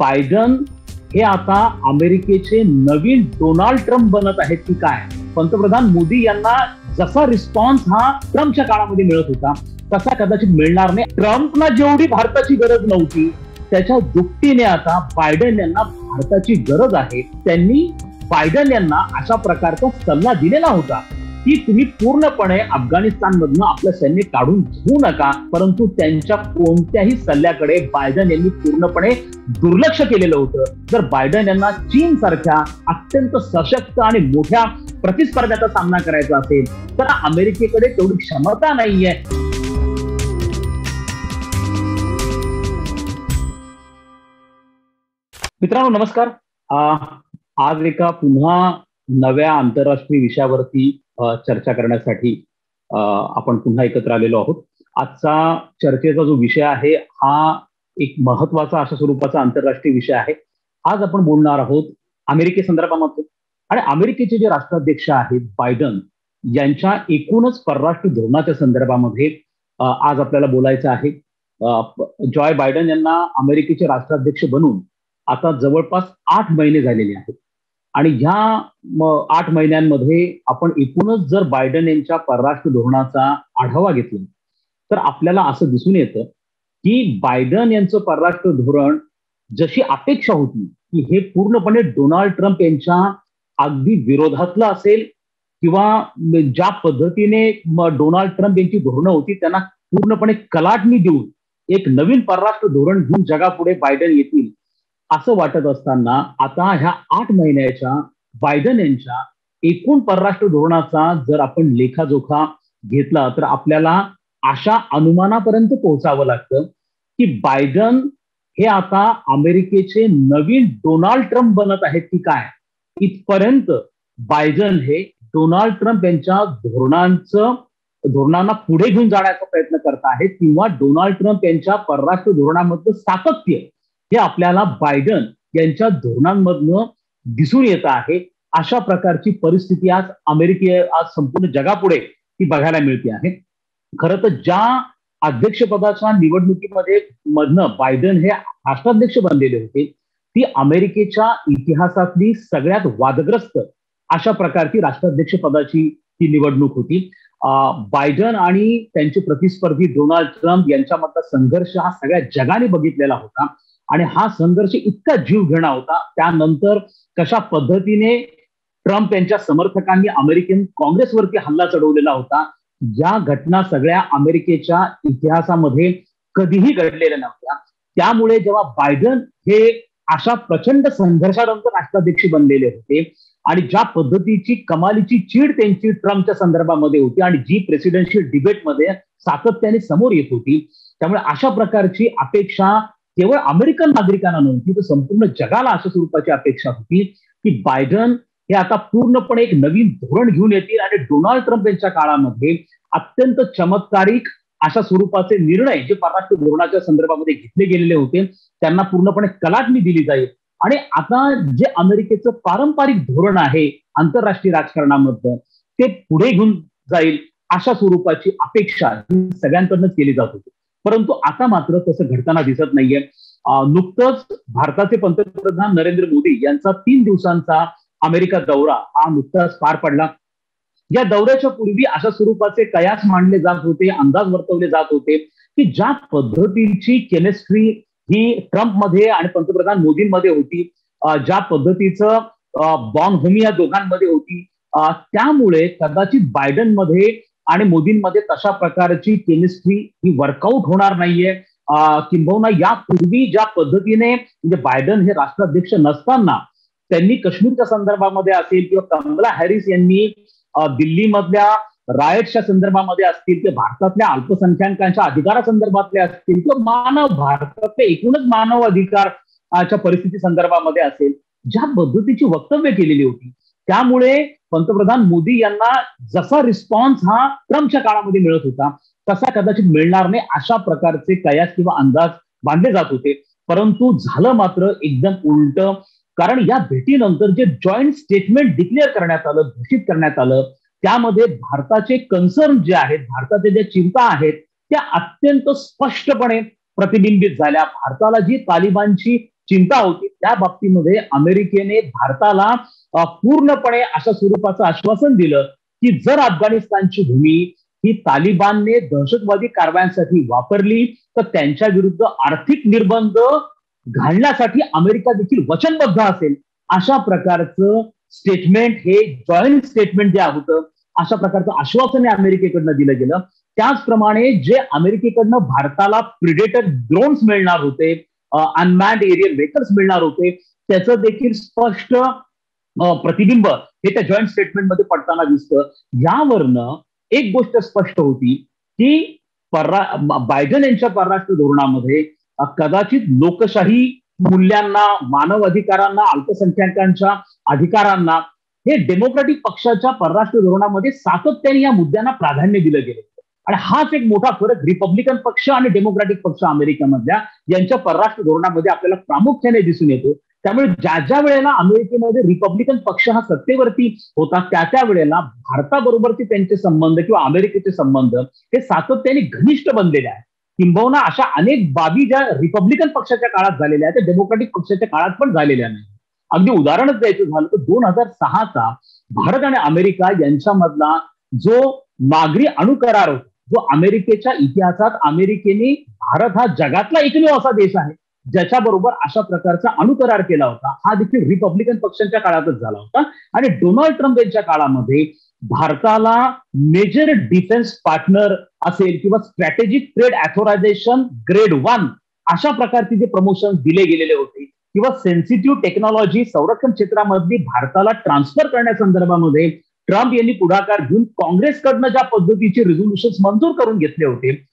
Biden हे आता अमेरिकेचे नवीन डोनाल्ड ट्रम्प बनत आहेत की काय? पंतप्रधान मोदी यांना जसा रिस्पॉन्स हा ट्रम्पच्या काळामध्ये मिळत होता तसा कदाचित मिळणार नाही. ट्रम्पना जेवढी भारताची गरज नव्हती त्याच्या दुपटीने आता बायडन यांना भारताची गरज आहे. त्यांनी बायडन यांना अशा प्रकारचा सल्ला दिलेला होता की तुम्ही पूर्णपणे अफगाणिस्तानमधनं आपलं सैन्य काढून घेऊ नका, परंतु त्यांच्या कोणत्याही सल्ल्याकडे बायडन यांनी पूर्णपणे दुर्लक्ष केलेलं होतं. जर बायडन यांना चीन सारख्या अत्यंत सशक्त आणि मोठ्या प्रतिस्पर्ध्याचा सामना करायचा असेल तर अमेरिकेकडे तेवढी क्षमता नाहीये. मित्रांनो नमस्कार. आज एका पुन्हा नव्या आंतरराष्ट्रीय विषयावरती चर्चा करण्यासाठी आपण पुन्हा एकत्र आलेलो आहोत. आजचा चर्चेचा जो विषय आहे हा एक महत्वाचा अशा स्वरूपाचा आंतरराष्ट्रीय विषय आहे. आज आपण बोलणार आहोत अमेरिकेसंदर्भामध्ये आणि अमेरिकेचे जे राष्ट्राध्यक्ष आहेत बायडन यांच्या एकूणच परराष्ट्र धोरणाच्या संदर्भामध्ये आज आपल्याला बोलायचं आहे. जॉय बायडन यांना अमेरिकेचे राष्ट्राध्यक्ष बनून आता जवळपास 8 महिने झालेले आहेत आणि ह्या 8 महिन्यांमध्ये आपण एकूणच जर बायडन यांच्या परराष्ट्र धोरणाचा आढावा घेतला तर आपल्याला असं दिसून येतं की बायडन यांचं परराष्ट्र धोरण जशी अपेक्षा होती की हे पूर्णपणे डोनाल्ड ट्रम्प यांच्या अगदी विरोधातलं असेल किंवा ज्या पद्धतीने डोनाल्ड ट्रम्प यांची धोरणं होती त्यांना पूर्णपणे कलाटणी देऊन एक नवीन परराष्ट्र धोरण घेऊन जगापुढे बायडन येतील असं वाटत असताना आता ह्या 8 महिन्याच्या बायडन यांच्या एकूण परराष्ट्र धोरणाचा जर आपण लेखाजोखा घेतला तर आपल्याला अशा अनुमानापर्यंत पोहोचावं लागतं की बायडन हे आता अमेरिकेचे नवीन डोनाल्ड ट्रम्प बनत आहेत की काय? इथपर्यंत बायडन हे डोनाल्ड ट्रम्प यांच्या धोरणांना पुढे घेऊन जाण्याचा प्रयत्न करत आहेत किंवा डोनाल्ड ट्रम्प यांच्या परराष्ट्र धोरणामधलं सातत्य हे आपल्याला बायडन यांच्या धोरणांमधनं दिसून येत आहे. अशा प्रकारची परिस्थिती आज आज संपूर्ण जगापुढे ती बघायला मिळते आहे. खरं तर ज्या अध्यक्षपदाच्या निवडणुकीमध्ये मधनं बायडन हे राष्ट्राध्यक्ष बनलेले होते ती अमेरिकेच्या इतिहासातली सगळ्यात वादग्रस्त अशा प्रकारची राष्ट्राध्यक्ष पदाची ती निवडणूक होती. बायडन आणि त्यांचे प्रतिस्पर्धी डोनाल्ड ट्रम्प यांच्यामधला संघर्ष हा सगळ्या जगाने बघितलेला होता आणि हा संघर्ष इतका जीव घेणा होता. त्यानंतर कशा पद्धतीने ट्रम्प यांच्या समर्थकांनी अमेरिकन काँग्रेसवरती हल्ला चढवलेला होता या घटना सगळ्या अमेरिकेच्या इतिहासामध्ये कधीही घडलेल्या नव्हत्या. त्यामुळे जेव्हा बायडन हे अशा प्रचंड संघर्षानंतर राष्ट्राध्यक्ष बनलेले होते आणि ज्या पद्धतीची कमालीची चीड त्यांची ट्रम्पच्या संदर्भामध्ये होती आणि जी प्रेसिडेन्शियल डिबेटमध्ये सातत्याने समोर येत होती, त्यामुळे अशा प्रकारची अपेक्षा केवळ अमेरिकन नागरिकांना नव्हती तर संपूर्ण जगाला अशा स्वरूपाची अपेक्षा होती की बायडन हे आता पूर्णपणे एक नवीन धोरण घेऊन येतील आणि डोनाल्ड ट्रम्प यांच्या काळामध्ये अत्यंत चमत्कारिक अशा स्वरूपाचे निर्णय जे परराष्ट्र धोरणाच्या संदर्भामध्ये घेतले गेलेले होते त्यांना पूर्णपणे कलाटणी दिली जाईल आणि आता जे अमेरिकेचं पारंपरिक धोरण आहे आंतरराष्ट्रीय राजकारणामध्ये ते पुढे घेऊन जाईल अशा स्वरूपाची अपेक्षा सगळ्यांकडून केली जात होती. परंतु आता मात्र तसं घडताना दिसत नाहीये. नुकतंच भारताचे पंतप्रधान नरेंद्र मोदी यांचा 3 दिवसांचा अमेरिका दौरा हा नुकताच पार पडला. या दौऱ्याच्या पूर्वी अशा स्वरूपाचे कयास मांडले जात होते, अंदाज वर्तवले जात होते की ज्या पद्धतीची केमिस्ट्री ही ट्रम्पमध्ये आणि पंतप्रधान मोदींमध्ये होती, ज्या पद्धतीचं बॉन्ड या दोघांमध्ये होती, त्यामुळे कदाचित बायडनमध्ये आणि मोदींमध्ये तशा प्रकारची केमिस्ट्री ही वर्कआउट होणार नाहीये. किंबहुना यापूर्वी ज्या पद्धतीने म्हणजे बायडन हे राष्ट्राध्यक्ष नसताना त्यांनी काश्मीरच्या संदर्भामध्ये असेल किंवा कमला हॅरिस यांनी दिल्लीमधल्या रायट्सच्या संदर्भामध्ये असतील किंवा भारतातल्या अल्पसंख्याकांच्या अधिकारासंदर्भातले असतील किंवा भारतातले एकूणच मानव अधिकारच्या परिस्थिती संदर्भामध्ये असेल, ज्या पद्धतीची वक्तव्य केलेली होती त्यामुळे पंतप्रधान मोदी यांना जसा रिस्पॉन्स हा ट्रम्पच्या काळामध्ये मिळत होता तसा कदाचित मिळणार नाही अशा प्रकारचे कयास किंवा अंदाज बांधले जात होते. परंतु झालं मात्र एकदम उलट. कारण या भेटीनंतर जे जॉईंट स्टेटमेंट डिक्लेअर करण्यात आलं, घोषित करण्यात आलं, त्यामध्ये भारताचे कन्सर्न जे आहेत, भारताच्या ज्या चिंता आहेत त्या अत्यंत स्पष्टपणे प्रतिबिंबित झाल्या. भारताला जी तालिबानची चिंता होती त्या बाबतीमध्ये अमेरिकेने भारताला पूर्णपणे अशा स्वरूपाचं आश्वासन दिलं की जर अफगाणिस्तानची भूमी ही तालिबानने दहशतवादी कारवायांसाठी वापरली तर त्यांच्या विरुद्ध आर्थिक निर्बंध घालण्यासाठी अमेरिका देखील वचनबद्ध असेल. अशा प्रकारचं स्टेटमेंट हे जॉईंट स्टेटमेंट जे होतं अशा प्रकारचं आश्वासन अमेरिकेकडनं दिलं गेलं. त्याचप्रमाणे जे अमेरिकेकडनं भारताला प्रिडेटर ड्रोन्स मिळणार होते, अनमॅन्ड एरियल व्हेकल्स मिळणार होते, त्याचं देखील स्पष्ट प्रतिबिंब हे त्या जॉईंट स्टेटमेंटमध्ये पडताना दिसतं. यावरनं एक गोष्ट स्पष्ट होती की बायडन यांच्या परराष्ट्र धोरणामध्ये कदाचित लोकशाही मूल्यांना, मानव अधिकारांना, अल्पसंख्याकांच्या अधिकारांना हे डेमोक्रॅटिक पक्षाच्या परराष्ट्र धोरणामध्ये सातत्याने या मुद्द्यांना प्राधान्य दिलं गेलं. आणि हाच एक मोठा फरक रिपब्लिकन पक्ष आणि डेमोक्रॅटिक पक्ष अमेरिकेमधल्या यांच्या परराष्ट्र धोरणामध्ये आपल्याला प्रामुख्याने दिसून येतो. त्यामुळे ज्या ज्या वेळेला अमेरिकेमध्ये रिपब्लिकन पक्ष हा सत्तेवरती होता त्या वेळेला भारताबरोबरचे त्यांचे संबंध किंवा अमेरिकेचे संबंध हे सातत्याने घनिष्ठ बनलेले आहेत. किंबहुना अशा अनेक बाबी ज्या रिपब्लिकन पक्षाच्या काळात झालेल्या आहेत त्या डेमोक्रॅटिक पक्षाच्या काळात पण झालेल्या नाही. अगदी उदाहरणच द्यायचं झालं तर 2006चा भारत आणि अमेरिका यांच्यामधला जो नागरी अणुकरार होता, जो अमेरिकेच्या इतिहासात अमेरिकेने भारत हा जगातला एकमेव असा देश आहे ज्याच्याबरोबर अशा प्रकारचा अणुकरार केला होता, हा देखील रिपब्लिकन पक्षांच्या काळातच झाला होता. आणि डोनाल्ड ट्रम्प यांच्या काळामध्ये भारताला मेजर डिफेन्स पार्टनर असेल किंवा स्ट्रॅटेजिक ट्रेड ऑथरायझेशन ग्रेड 1 अशा प्रकारचे जे प्रमोशन दिले गेलेले होते किंवा सेन्सिटिव्ह टेक्नॉलॉजी संरक्षण क्षेत्रामधली भारताला ट्रान्सफर करण्यासंदर्भामध्ये ट्रम्प यांनी पुढाकार घेऊन काँग्रेसकडनं ज्या पद्धतीचे रेझोल्युशन्स मंजूर करून घेतले होते,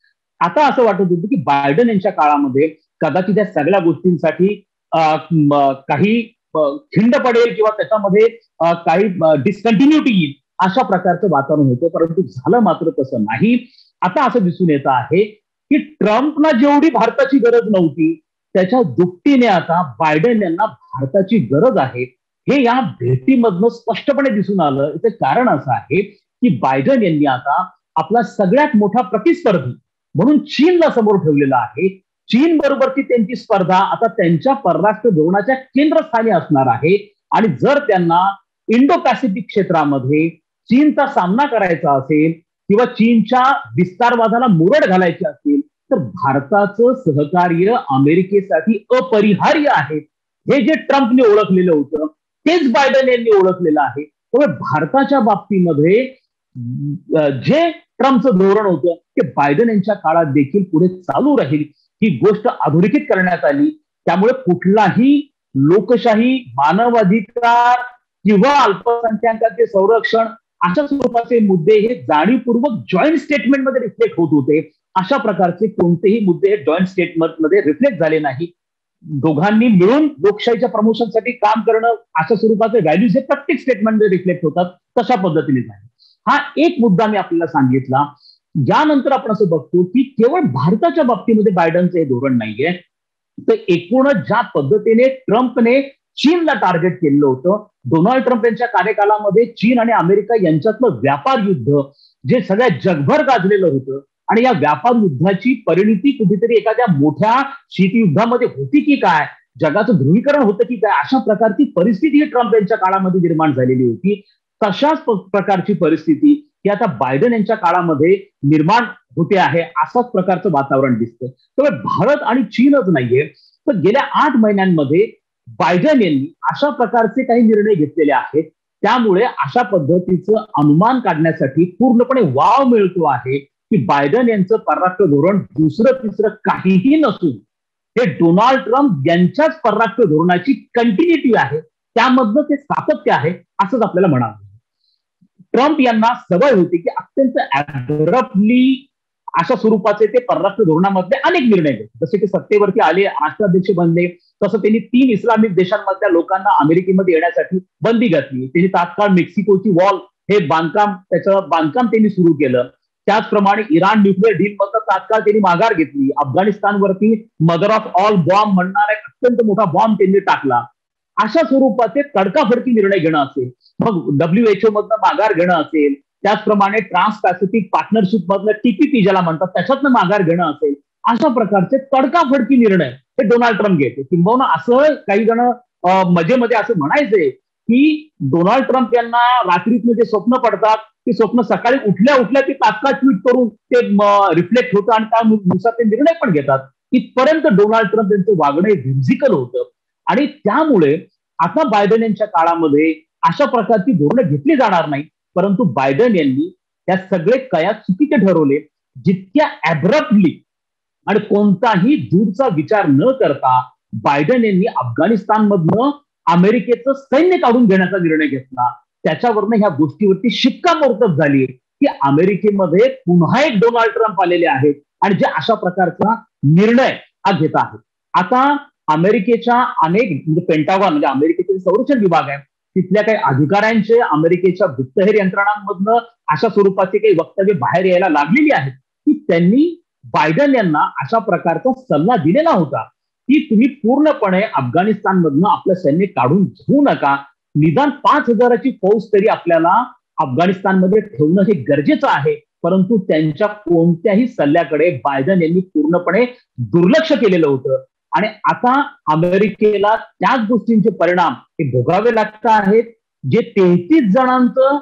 आता असं वाटत होतं की बायडन यांच्या काळामध्ये कदाचित या सगळ्या गोष्टींसाठी काही खिंड पडेल किंवा त्याच्यामध्ये काही डिस्कंटिन्युटी येईल अशा प्रकारचं वातावरण होतं. परंतु झालं मात्र तसं नाही. आता असं दिसून येत आहे की ट्रम्पना जेवढी भारताची गरज नव्हती त्याच्या दुपटीने आता बायडन यांना भारताची गरज आहे हे या भेटीमधनं स्पष्टपणे दिसून आलं. याचं कारण असं आहे की बायडन यांनी आता आपला सगळ्यात मोठा प्रतिस्पर्धी म्हणून चीनला समोर ठेवलेला आहे. चीन बरोबरची त्यांची स्पर्धा आता त्यांच्या परराष्ट्र धोरणाच्या केंद्रस्थानी असणार आहे. आणि जर त्यांना इंडो पॅसिफिक क्षेत्रामध्ये चीनचा सामना करायचा असेल किंवा चीनच्या विस्तारवादाला मुरड घालायची असेल तर भारताचं सहकार्य अमेरिकेसाठी अपरिहार्य आहे. हे जे ट्रम्पने ओळखलेलं होतं तेच बायडन यांनी ओळखलेलं आहे. त्यामुळे भारताच्या बाबतीमध्ये जे ट्रम्पचं धोरण होतं ते बायडन यांच्या काळात देखील पुढे चालू राहील. ही गोष्ट अधोरेखित करण्यात आली. त्यामुळे कुठलाही लोकशाही, मानवाधिकार किंवा अल्पसंख्याकांचे संरक्षण अशा स्वरूपाचे मुद्दे हे जाणीवपूर्वक जॉईंट स्टेटमेंटमध्ये रिफ्लेक्ट होत होते. अशा प्रकारचे कोणतेही मुद्दे हे जॉईंट स्टेटमेंटमध्ये रिफ्लेक्ट झाले नाही. दोघांनी मिळून लोकशाहीच्या प्रमोशनसाठी काम करणं अशा स्वरूपाचे व्हॅल्यूज हे प्रत्येक स्टेटमेंटमध्ये रिफ्लेक्ट होतात. तशा पद्धतीने झाले. हा एक मुद्दा मी आपल्याला सांगितला. यानंतर आपण असं बघतो की केवळ भारताच्या बाबतीमध्ये बायडनचं हे धोरण नाहीये, तर एकूणच ज्या पद्धतीने ट्रम्पने चीनला टार्गेट केलेलं होतं, डोनाल्ड ट्रम्प यांच्या कार्यकालामध्ये चीन आणि अमेरिका यांच्यातलं व्यापार युद्ध जे सगळ्या जगभर गाजलेलं होतं आणि या व्यापार युद्धाची परिणिती कुठेतरी एखाद्या मोठ्या शीतयुद्धामध्ये होती की काय, जगाचं ध्रुवीकरण होतं की काय, अशा प्रकारची परिस्थिती ट्रम्प यांच्या काळामध्ये निर्माण झालेली होती. तशाच प्रकारची परिस्थिती ही आता बायडन यांच्या काळामध्ये निर्माण होते आहे. असाच प्रकारचं वातावरण दिसतं. तर भारत आणि चीनच नाहीये, तर गेल्या 8 महिन्यांमध्ये बायडन यांनी अशा प्रकारचे काही निर्णय घेतलेले आहेत. त्यामुळे अशा पद्धतीचं अनुमान काढण्यासाठी पूर्णपणे वाव मिळतो आहे की बायडन यांचं परराष्ट्र धोरण दुसरं तिसरं काहीही नसून हे डोनाल्ड ट्रम्प यांच्याच परराष्ट्र धोरणाची कंटिन्युटी आहे. त्यामधनं ते सातत्य आहे असंच आपल्याला म्हणावं. ट्रम्प यांना सवय होती की अत्यंत ऍब्रप्टली अशा स्वरूपाचे ते परराष्ट्र धोरणामधले अनेक निर्णय घेत. जसे की सत्तेवरती आले, राष्ट्राध्यक्ष बनले, तसं त्यांनी 3 इस्लामिक देशांमधल्या लोकांना अमेरिकेमध्ये येण्यासाठी बंदी घातली. त्यांनी तात्काळ मेक्सिकोची वॉल हे त्याचं बांधकाम त्यांनी सुरू केलं. त्याचप्रमाणे इराण न्यूक्लिअर डील मधनं तात्काळ त्यांनी माघार घेतली. अफगाणिस्तानवरती मदर ऑफ ऑल बॉम्ब म्हणणारा एक अत्यंत मोठा बॉम्ब त्यांनी टाकला. अशा स्वरूपाचे तडकाफडकी निर्णय घेणं असेल, मग WHO मधनं माघार घेणं असेल, त्याचप्रमाणे ट्रान्स पॅसिफिक पार्टनरशिप मधलं TPP ज्याला म्हणतात त्याच्यातनं माघार घेणं असेल, अशा प्रकारचे तडकाफडकी निर्णय हे डोनाल्ड ट्रम्प घ्यायचे. किंबहुना असं काही जण मजेमध्ये असं म्हणायचे की डोनाल्ड ट्रम्प यांना रात्रीतून जे स्वप्न पडतात ते स्वप्न सकाळी उठल्या उठल्या ते तात्काळ ट्विट करून ते रिफ्लेक्ट होतं आणि त्यानुसार ते निर्णय पण घेतात. इथपर्यंत डोनाल्ड ट्रम्प यांचं वागणं हे व्हिजिकल होतं. आणि त्यामुळे आता बायडन यांच्या काळामध्ये अशा प्रकारची धोरणं घेतली जाणार नाही. परंतु बायडन यांनी त्या सगळे कया चुकीचे ठरवले. जितक्या ऍब्रप्टली आणि कोणताही दूरचा विचार न करता बायडन यांनी अफगाणिस्तानमधनं अमेरिकेचं सैन्य काढून घेण्याचा निर्णय घेतला. त्याच्यावरनं ह्या गोष्टीवरती शिक्कामोर्तब झाली की अमेरिकेमध्ये पुन्हा एक डोनाल्ड ट्रम्प आलेले आहेत आणि जे अशा प्रकारचा निर्णय हा घेत आहेत. आता अमेरिकेच्या अनेक म्हणजे पेंटागॉन म्हणजे अमेरिकेचे संरक्षण विभाग आहे तिथल्या काही अधिकाऱ्यांचे अमेरिकेच्या गुप्तहेर यंत्रणांमधनं अशा स्वरूपाचे काही वक्तव्य बाहेर यायला लागलेली आहेत की त्यांनी बायडन यांना अशा प्रकारचा सल्ला दिलेला होता की तुम्ही पूर्णपणे अफगाणिस्तानमधनं आपलं सैन्य काढून घेऊ नका. निदान 5,000ची फौज तरी आपल्याला अफगाणिस्तानमध्ये ठेवणं हे गरजेचं आहे. परंतु त्यांच्या कोणत्याही सल्ल्याकडे बायडन यांनी पूर्णपणे दुर्लक्ष केलेलं होतं. आणि आता अमेरिकेला त्याच गोष्टींचे परिणाम हे भोगावे लागत आहेत. जे 33 जणांचं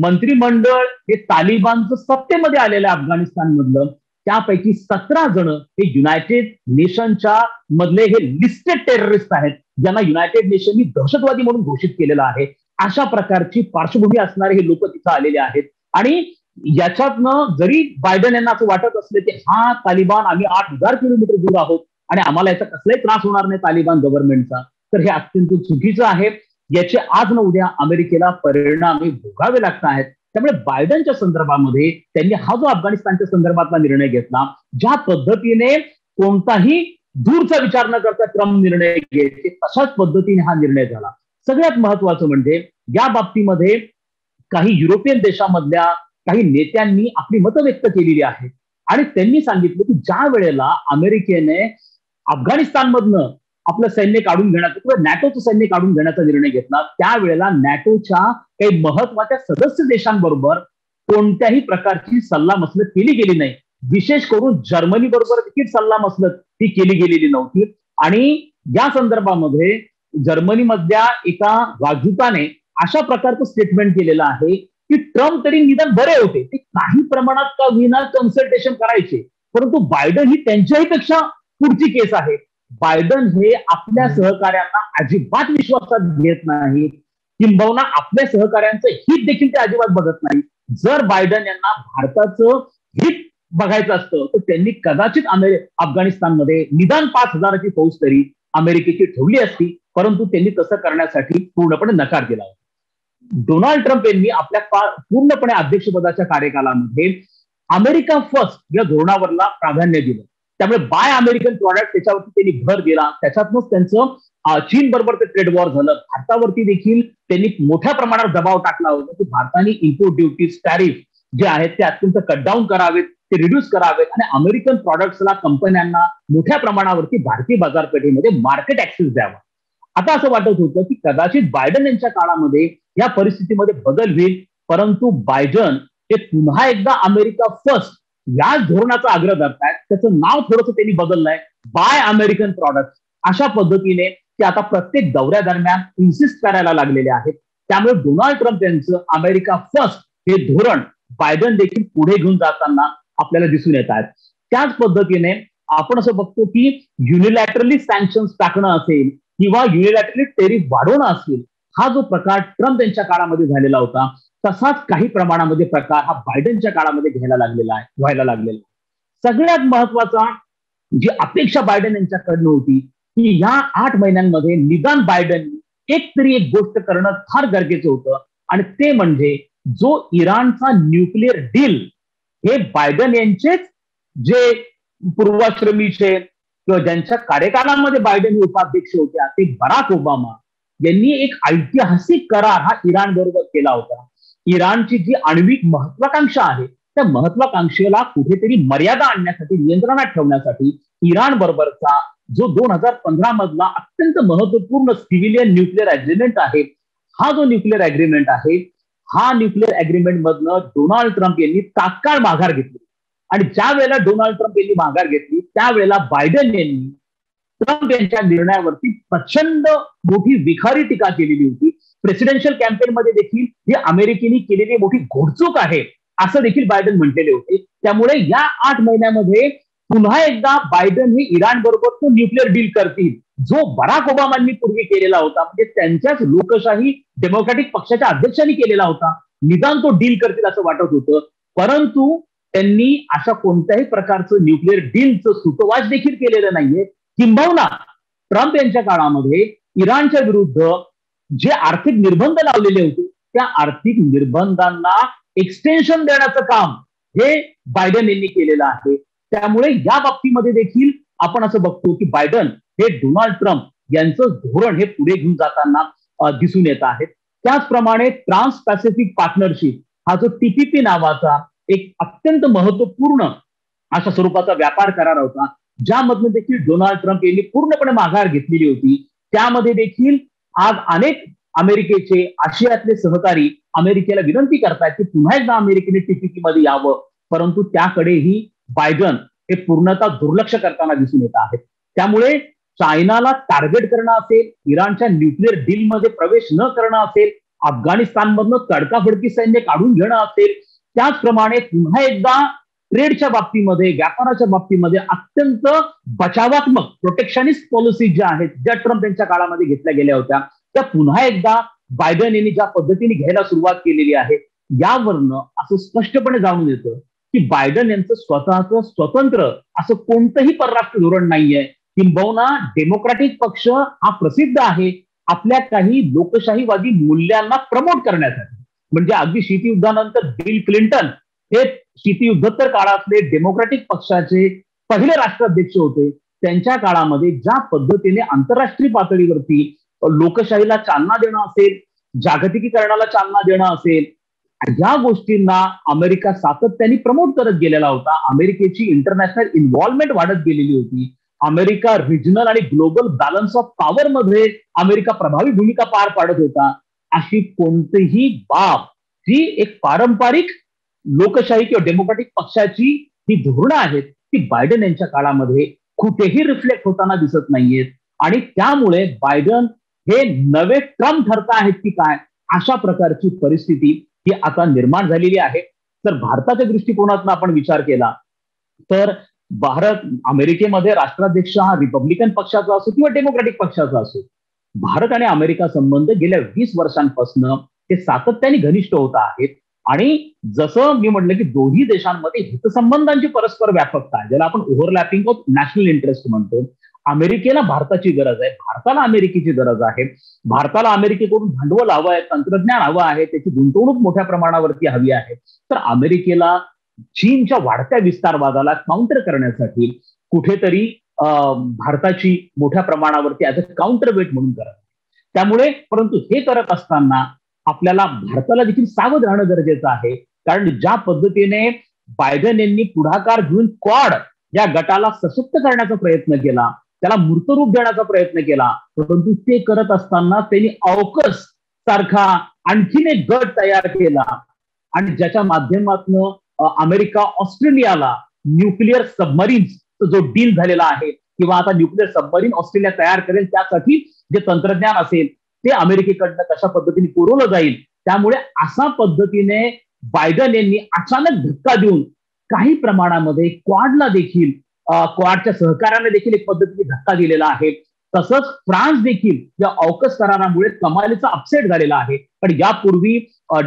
मंत्रिमंडळ हे तालिबानचं सत्तेमध्ये आलेलं आहे अफगाणिस्तानमधलं, त्यापैकी 17 जण हे युनायटेड नेशनच्या मधले हे लिस्टेड टेररिस्ट आहेत ज्यांना युनायटेड नेशननी दहशतवादी म्हणून घोषित केलेलं आहे. अशा प्रकारची पार्श्वभूमी असणारे हे लोक तिथं आलेले आहेत. आणि याच्यातनं जरी बायडन यांना असं वाटत असले की हा तालिबान आम्ही 8,000 किलोमीटर दूर आहोत आणि आम्हाला याचा कसलाही त्रास होणार नाही तालिबान गव्हर्नमेंटचा, तर हे अत्यंत चुकीचं आहे. याचे आज न उद्या अमेरिकेला परिणाम भोगावे लागत आहेत. त्यामुळे बायडनच्या संदर्भामध्ये त्यांनी हा जो अफगाणिस्तानच्या संदर्भातला निर्णय घेतला, ज्या पद्धतीने कोणताही दूरचा विचार न करता ट्रम्प निर्णय घ्यायचे तशाच पद्धतीने हा निर्णय झाला. सगळ्यात महत्वाचं म्हणजे या बाबतीमध्ये काही युरोपियन देशामधल्या काही नेत्यांनी आपली मतं व्यक्त केलेली आहेत आणि त्यांनी सांगितलं की ज्या वेळेला अमेरिकेने अफगाणिस्तानमधनं आपलं सैन्य काढून घेण्याचा किंवा नॅटोचं सैन्य काढून घेण्याचा निर्णय घेतला त्यावेळेला नॅटोच्या काही महत्वाच्या सदस्य देशांबरोबर कोणत्याही प्रकारची सल्लामसलत केली गेली नाही. विशेष करून जर्मनी बरोबर देखील सल्लामसलत ती केली गेलेली नव्हती. आणि या संदर्भामध्ये जर्मनीमधल्या एका राजदूताने अशा प्रकारचं स्टेटमेंट केलेलं आहे की ट्रम्प तरी निदान बरे होते, ते काही प्रमाणात का विना कन्सल्टेशन करायचे, परंतु बायडन ही त्यांच्याही पेक्षा पुढची केस आहे. बायडन हे आपल्या सहकार्यांना अजिबात विश्वासात घेत नाही, किंबहुना आपल्या सहकार्यांचं हित देखील ते अजिबात बघत नाही. जर बायडन यांना भारताचं हित बघायचं असतं तर त्यांनी कदाचित अफगाणिस्तानमध्ये निदान 5,000ची फौज तरी अमेरिकेची ठेवली असती, परंतु त्यांनी तसं करण्यासाठी पूर्णपणे नकार दिला. डोनाल्ड ट्रम्प यांनी आपल्या पूर्णपणे अध्यक्षपदाच्या कार्यकालामध्ये अमेरिका फर्स्ट या धोरणावरला प्राधान्य दिलं. त्यामुळे बाय अमेरिकन प्रॉडक्ट त्याच्यावरती त्यांनी भर दिला. त्याच्यातूनच त्यांचं चीन बरोबर ते ट्रेड वॉर झालं. भारतावरती देखील त्यांनी मोठ्या प्रमाणात दबाव टाकला होता की भारताने इम्पोर्ट ड्युटीज टॅरिफ जे आहेत ते अत्यंत कट डाऊन करावेत, ते रिड्यूस करावेत आणि अमेरिकन प्रॉडक्ट्सला कंपन्यांना मोठ्या प्रमाणावरती भारतीय बाजारपेठेमध्ये मार्केट ऍक्सेस द्यावा. आता असं वाटत होतं की कदाचित बायडन यांच्या काळामध्ये या परिस्थितीमध्ये बदल होईल, परंतु बायडन हे पुन्हा एकदा अमेरिका फर्स्ट याच धोरणाचा आग्रह धरतायत. त्याचं नाव थोडंसं त्यांनी बदललंय, बाय अमेरिकन प्रॉडक्ट. अशा पद्धतीने ते आता प्रत्येक दौऱ्यादरम्यान इन्सिस्ट करायला लागलेले आहेत. त्यामुळे डोनाल्ड ट्रम्प यांचं अमेरिका फर्स्ट हे धोरण बायडन देखील पुढे घेऊन जाताना आपल्याला दिसून येत आहेत. त्याच पद्धतीने आपण असं बघतो की युनिलॅटरली सँक्शन्स टाकणं असेल किंवा युनिलॅटरली टेरिफ वाढवणं असेल, हा जो प्रकार ट्रम्प यांच्या काळामध्ये झालेला होता तसाच काही प्रमाणामध्ये प्रकार हा बायडनच्या काळामध्ये व्हायला लागलेला आहे. सगळ्यात महत्वाचा जी अपेक्षा बायडन यांच्याकडनं होती की या 8 महिन्यांमध्ये निदान बायडन एक तरी एक गोष्ट करणं फार गरजेचं होतं आणि ते म्हणजे जो इराणचा न्यूक्लिअर डील हे बायडन यांचेच जे पूर्वाश्रमीचे किंवा ज्यांच्या कार्यकालामध्ये बायडन हे उपाध्यक्ष होत्या ते बराक ओबामा यांनी एक ऐतिहासिक करार हा इराण बरोबर केला होता. इराणची जी आण्विक महत्वाकांक्षा आहे त्या महत्वाकांक्षेला कुठेतरी मर्यादा आणण्यासाठी, नियंत्रणात ठेवण्यासाठी इराण बरोबरचा जो 2015 मधला अत्यंत महत्वपूर्ण सिव्हिलियन न्यूक्लिअर अग्रीमेंट आहे, हा जो न्यूक्लिअर अग्रीमेंट आहे, हा न्यूक्लिअर अग्रीमेंट मधनं डोनाल्ड ट्रम्प यांनी तात्काळ माघार घेतली. आणि ज्या वेळेला डोनाल्ड ट्रम्प यांनी माघार घेतली त्यावेळेला बायडन यांनी ट्रम्प यांच्या निर्णयावरती प्रचंड मोठी विखारी टीका केलेली होती. प्रेसिडेन्शियल कॅम्पेनमध्ये देखील ही अमेरिकेने केलेली मोठी घोडचूक आहे असं देखील बायडन म्हटलेले होते. त्यामुळे या 8 महिन्यामध्ये पुन्हा एकदा बायडन हे इराण बरोबर तो न्यूक्लिअर डील करतील जो बराक ओबामांनी पूर्वी केलेला होता, म्हणजे त्यांच्याच लोकशाही डेमोक्रॅटिक पक्षाच्या अध्यक्षांनी केलेला होता. निदान तो डील करतील असं वाटत होतं, परंतु त्यांनी अशा कोणत्याही प्रकारचं न्यूक्लिअर डीलचं सुतोवाच देखील केलेलं नाहीये. किंबहुना ट्रम्प यांच्या काळामध्ये इराणच्या विरुद्ध जे आर्थिक निर्बंध लावलेले होते त्या आर्थिक निर्बंधांना एक्सटेन्शन देण्याचं काम हे बायडन यांनी केलेलं आहे. त्यामुळे या बाबतीमध्ये देखील आपण असं बघतो की बायडन हे डोनाल्ड ट्रम्प यांचं धोरण हे पुढे घेऊन जाताना दिसून येत आहे. त्याचप्रमाणे ट्रान्स पॅसिफिक पार्टनरशिप हा जो TPP नावाचा एक अत्यंत महत्वपूर्ण अशा स्वरूपाचा व्यापार करार होता ज्यामधून देखील डोनाल्ड ट्रम्प यांनी पूर्णपणे माघार घेतलेली होती. त्यामध्ये देखील आज अनेक अमेरिकेचे आशियातले सहकारी अमेरिकेला विनंती करतायत की पुन्हा एकदा अमेरिकेने TPP मध्ये यावं, परंतु त्याकडेही बायडन हे पूर्णतः दुर्लक्ष करताना दिसून येत आहेत. त्यामुळे चायनाला टार्गेट करणं असेल, इराणच्या न्यूक्लिअर डीलमध्ये प्रवेश न करणं असेल, अफगाणिस्तानमधनं तडकाफडकी सैन्य काढून घेणं असेल, त्याचप्रमाणे पुन्हा एकदा ट्रेडच्या बाबतीमध्ये, व्यापाराच्या बाबतीमध्ये अत्यंत बचावात्मक प्रोटेक्शनिस्ट पॉलिसी ज्या आहेत ज्या ट्रम्प यांच्या काळामध्ये घेतल्या गेल्या होत्या त्या पुन्हा एकदा बायडन यांनी ज्या पद्धतीने घ्यायला सुरुवात केलेली आहे यावरनं असं स्पष्टपणे जाणून येतं की बायडन यांचं स्वतःचं स्वतंत्र असं कोणतंही परराष्ट्र धोरण नाहीये. किंबहुना डेमोक्रॅटिक पक्ष हा प्रसिद्ध आहे आपल्या काही लोकशाहीवादी मूल्यांना प्रमोट करण्यासाठी. म्हणजे अगदी शीतयुद्धानंतर बिल क्लिंटन हे शीतयुद्धोत्तर काळातले डेमोक्रॅटिक पक्षाचे पहिले राष्ट्राध्यक्ष होते. त्यांच्या काळामध्ये ज्या पद्धतीने आंतरराष्ट्रीय पातळीवरती लोकशाहीला चालना देणं असेल, जागतिकीकरणाला चालना देणं असेल, या गोष्टींना अमेरिका सातत्याने प्रमोट करत गेलेला होता. अमेरिकेची इंटरनॅशनल इन्व्हॉल्वमेंट वाढत गेलेली होती. अमेरिका रिजनल आणि ग्लोबल बॅलन्स ऑफ पॉवर मध्ये अमेरिका प्रभावी भूमिका पार पाडत होता. अशी कोणतीही बाब जी एक पारंपरिक लोकशाही किंवा डेमोक्रॅटिक पक्षाची ही धोरणं आहेत ती बायडन यांच्या काळामध्ये कुठेही रिफ्लेक्ट होताना दिसत नाहीयेत. आणि त्यामुळे बायडन हे नवे ट्रम्प ठरत आहेत की काय अशा प्रकारची परिस्थिती ही आता निर्माण झालेली आहे. तर भारताच्या दृष्टिकोनातून आपण विचार केला तर भारत अमेरिकेमध्ये राष्ट्राध्यक्ष हा रिपब्लिकन पक्षाचा असो किंवा डेमोक्रॅटिक पक्षाचा असो, भारत आणि अमेरिका संबंध गेल्या 20 वर्षांपासून ते सातत्याने घनिष्ठ होत आहेत. आणि जसं मी म्हटलं की दोन्ही देशांमध्ये हितसंबंधांची परस्पर व्यापकता आहे ज्याला आपण ओव्हरलॅपिंग ऑफ नॅशनल इंटरेस्ट म्हणतो. अमेरिकेला भारताची गरज आहे, भारताला अमेरिकेची गरज आहे. भारताला अमेरिकेकडून भांडवल हवं आहे, तंत्रज्ञान हवं आहे, त्याची गुंतवणूक मोठ्या प्रमाणावरती हवी आहे. तर अमेरिकेला चीनच्या वाढत्या विस्तारवादाला काउंटर करण्यासाठी कुठेतरी भारताची मोठ्या प्रमाणावरती ऍज अ काउंटर वेट म्हणून करत. त्यामुळे परंतु हे करत असताना आपल्याला भारताला देखील सावध राहणं गरजेचं आहे. कारण ज्या पद्धतीने बायडन यांनी पुढाकार घेऊन क्वाड या गटाला सशक्त करण्याचा प्रयत्न केला, त्याला मूर्तरूप देण्याचा प्रयत्न केला, परंतु ते करत असताना त्यांनी ऑकस सारखा आणखीन एक गट तयार केला आणि ज्याच्या माध्यमातून अमेरिका ऑस्ट्रेलियाला न्यूक्लिअर सबमरीन्सचा जो डील झालेला आहे किंवा आता न्यूक्लिअर सबमरीन ऑस्ट्रेलिया तयार करेल त्यासाठी जे तंत्रज्ञान असेल ते अमेरिकेकडनं कशा पद्धतीने पुरवलं जाईल. त्यामुळे अशा पद्धतीने बायडन यांनी अचानक धक्का देऊन काही प्रमाणामध्ये क्वाडला देखील क्वाडच्या सहकार्याने देखील एक पद्धतीने धक्का दिलेला आहे. तसंच फ्रान्स देखील या ऑकस करारामुळे कमालीचा अपसेट झालेला आहे. पण यापूर्वी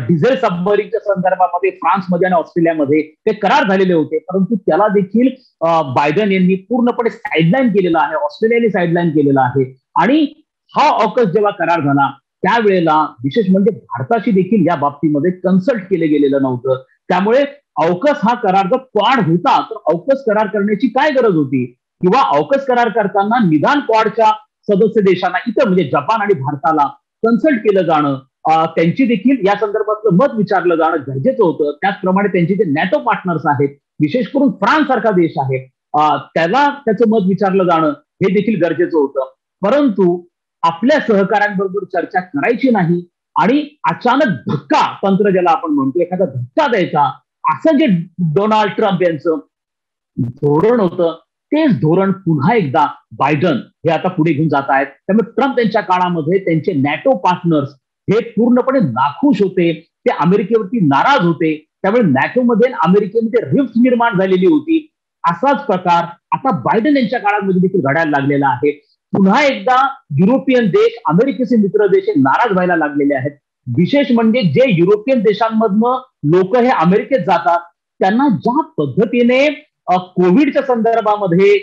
डिझेल सबमरीनच्या संदर्भामध्ये फ्रान्समध्ये आणि ऑस्ट्रेलियामध्ये ते करार झालेले होते, परंतु त्याला देखील बायडन यांनी पूर्णपणे साईडलाईन केलेला आहे, ऑस्ट्रेलियाने साईडलाईन केलेला आहे. आणि हा ऑकस जेव्हा करार झाला त्यावेळेला विशेष म्हणजे भारताशी देखील या बाबतीमध्ये कन्सल्ट केले गेलेलं नव्हतं. त्यामुळे ऑकस हा करार जर क्वाड होता तर ऑकस करार करण्याची काय गरज होती, किंवा ऑकस करार करताना निदान क्वाडच्या सदस्य देशांना इतर म्हणजे जपान आणि भारताला कन्सल्ट केलं जाणं, त्यांची देखील या संदर्भातलं मत विचारलं जाणं गरजेचं होतं. त्याचप्रमाणे त्यांचे जे नॅटो पार्टनर्स आहेत, विशेष करून फ्रान्स सारखा देश आहे, त्याला त्याचं मत विचारलं जाणं हे देखील गरजेचं होतं. परंतु आपल्या सहकाऱ्यांबरोबर चर्चा करायची नाही आणि अचानक धक्का तंत्र ज्याला आपण म्हणतो एखादा धक्का द्यायचा, असं जे डोनाल्ड ट्रम्प यांचं धोरण होतं तेच धोरण पुन्हा एकदा बायडन हे आता पुढे घेऊन जात आहेत. त्यामुळे ट्रम्प यांच्या काळामध्ये त्यांचे नॅटो पार्टनर्स हे पूर्णपणे नाखुश होते, ते अमेरिकेवरती नाराज होते. त्यामुळे नॅटोमध्ये अमेरिकेमध्ये रिफ्ट निर्माण झालेली होती. असाच प्रकार आता बायडन यांच्या काळामध्ये देखील घडायला लागलेला आहे. पुन्हा एकदा युरोपियन देश अमेरिकेचे मित्र देश हे नाराज व्हायला लागलेले आहेत. विशेष म्हणजे जे युरोपियन देशांमधनं लोक हे अमेरिकेत जातात त्यांना ज्या पद्धतीने कोविडच्या संदर्भामध्ये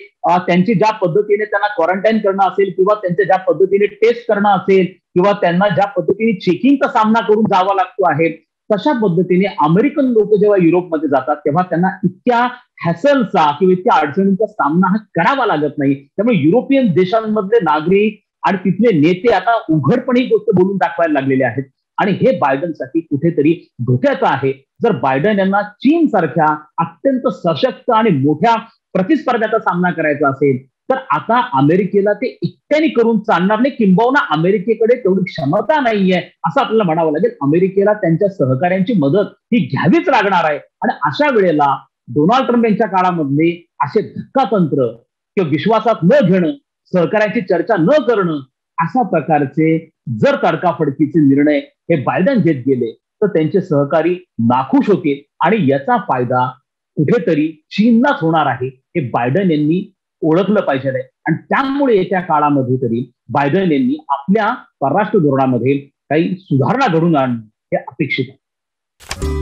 त्यांची ज्या पद्धतीने त्यांना क्वारंटाईन करणं असेल किंवा त्यांच्या ज्या पद्धतीने टेस्ट करणं असेल किंवा त्यांना ज्या पद्धतीने चेकिंगचा सामना करून जावा लागतो आहे, तशा पद्धतीने अमेरिकन लोक जेव्हा युरोपमध्ये जातात तेव्हा त्यांना इतक्या हॅसलचा किंवा इतक्या अडचणींचा सामना हा करावा लागत नाही. त्यामुळे युरोपियन देशांमधले नागरिक आणि तिथले नेते आता उघडपणे ही गोष्ट बोलून दाखवायला लागलेले आहेत. आणि हे बायडनसाठी कुठेतरी धोक्याचं आहे. जर बायडन यांना चीन सारख्या अत्यंत सशक्त आणि मोठ्या प्रतिस्पर्ध्याचा सामना करायचा असेल तर आता अमेरिकेला ते एकट्याने करून चालणार नाही, किंबहुना अमेरिकेकडे तेवढी क्षमता नाहीये असं आपल्याला म्हणावं लागेल. अमेरिकेला त्यांच्या सहकार्यांची मदत ही घ्यावीच लागणार आहे. आणि अशा वेळेला डोनाल्ड ट्रम्प यांच्या काळामधले असे धक्कातंत्र किंवा विश्वासात न घेणं, सहकार्याची चर्चा न करणं, अशा प्रकारचे जर तडकाफडकीचे निर्णय हे बायडन घेत गेले तर त्यांचे सहकारी नाखुश होतील आणि याचा फायदा कुठेतरी चीनलाच होणार आहे हे बायडन यांनी ओळखलं पाहिजे. आणि त्यामुळे येत्या काळामध्ये तरी बायडन यांनी आपल्या परराष्ट्र धोरणामध्ये काही सुधारणा घडून आणणं हे अपेक्षित आहे.